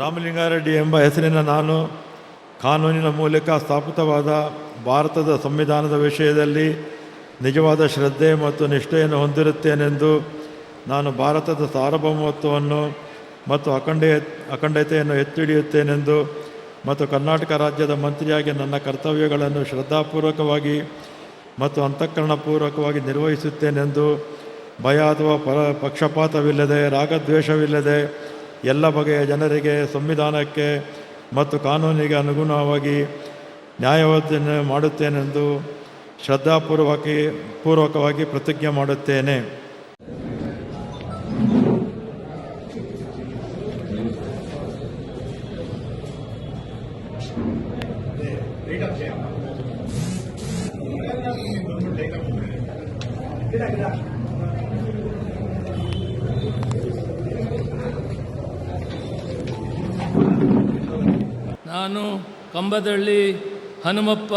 ರಾಮಲಿಂಗಾರೆಡ್ಡಿ ಎಂಬ ಹೆಸರಿನ ನಾನು ಕಾನೂನಿನ ಮೂಲಕ ಸ್ಥಾಪಿತವಾದ ಭಾರತದ ಸಂವಿಧಾನದ ವಿಷಯದಲ್ಲಿ ನಿಜವಾದ ಶ್ರದ್ಧೆ ಮತ್ತು ನಿಷ್ಠೆಯನ್ನು ಹೊಂದಿರುತ್ತೇನೆಂದು ನಾನು ಭಾರತದ ಸಾರ್ವಭೌಮತ್ವವನ್ನು ಮತ್ತು ಅಖಂಡತೆಯನ್ನು ಎತ್ತಿ ಹಿಡಿಯುತ್ತೇನೆಂದು ಮತ್ತು ಕರ್ನಾಟಕ ರಾಜ್ಯದ ಮಂತ್ರಿಯಾಗಿ ನನ್ನ ಕರ್ತವ್ಯಗಳನ್ನು ಶ್ರದ್ಧಾಪೂರ್ವಕವಾಗಿ ಮತ್ತು ಅಂತಃಕರಣಪೂರ್ವಕವಾಗಿ ನಿರ್ವಹಿಸುತ್ತೇನೆಂದು ಭಯ ಅಥವಾ ಪಕ್ಷಪಾತವಿಲ್ಲದೆ ರಾಗದ್ವೇಷವಿಲ್ಲದೆ ಎಲ್ಲ ಬಗೆಯ ಜನರಿಗೆ ಸಂವಿಧಾನಕ್ಕೆ ಮತ್ತು ಕಾನೂನಿಗೆ ಅನುಗುಣವಾಗಿ ನ್ಯಾಯವನ್ನು ಮಾಡುತ್ತೇನೆಂದು ಶ್ರದ್ಧಾಪೂರ್ವಕವಾಗಿ ಪ್ರತಿಜ್ಞೆ ಮಾಡುತ್ತೇನೆ. ನಾನು ಕಂಬದಳ್ಳಿ ಹನುಮಪ್ಪ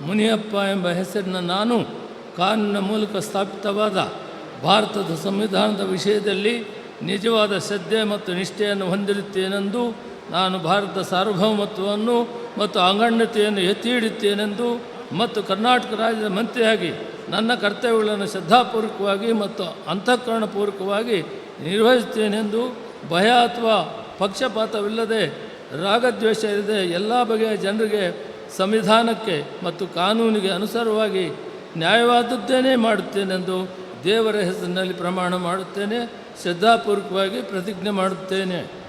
ಮುನಿಯಪ್ಪ ಎಂಬ ಹೆಸರಿನ ನಾನು ಕಾನೂನಿನ ಮೂಲಕ ಸ್ಥಾಪಿತವಾದ ಭಾರತದ ಸಂವಿಧಾನದ ವಿಷಯದಲ್ಲಿ ನಿಜವಾದ ಶ್ರದ್ಧೆ ಮತ್ತು ನಿಷ್ಠೆಯನ್ನು ಹೊಂದಿರುತ್ತೇನೆಂದು ನಾನು ಭಾರತದ ಸಾರ್ವಭೌಮತ್ವವನ್ನು ಮತ್ತು ಅಖಂಡತೆಯನ್ನು ಎತ್ತಿ ಹಿಡಿಯುತ್ತೇನೆಂದು ಮತ್ತು ಕರ್ನಾಟಕ ರಾಜ್ಯದ ಮಂತ್ರಿಯಾಗಿ ನನ್ನ ಕರ್ತವ್ಯಗಳನ್ನು ಶ್ರದ್ಧಾಪೂರ್ವಕವಾಗಿ ಮತ್ತು ಅಂತಃಕರಣಪೂರ್ವಕವಾಗಿ ನಿರ್ವಹಿಸುತ್ತೇನೆಂದು ಭಯ ಅಥವಾ ಪಕ್ಷಪಾತವಿಲ್ಲದೆ ರಾಗದ್ವೇಷ ಇಲ್ಲದೆ ಎಲ್ಲ ಬಗೆಯ ಜನರಿಗೆ ಸಂವಿಧಾನಕ್ಕೆ ಮತ್ತು ಕಾನೂನಿಗೆ ಅನುಸಾರವಾಗಿ ನ್ಯಾಯವಾದದ್ದೇನೇ ಮಾಡುತ್ತೇನೆಂದು ದೇವರ ಹೆಸರಿನಲ್ಲಿ ಪ್ರಮಾಣ ಮಾಡುತ್ತೇನೆ. ಶ್ರದ್ಧಾಪೂರ್ವಕವಾಗಿ ಪ್ರತಿಜ್ಞೆ ಮಾಡುತ್ತೇನೆ.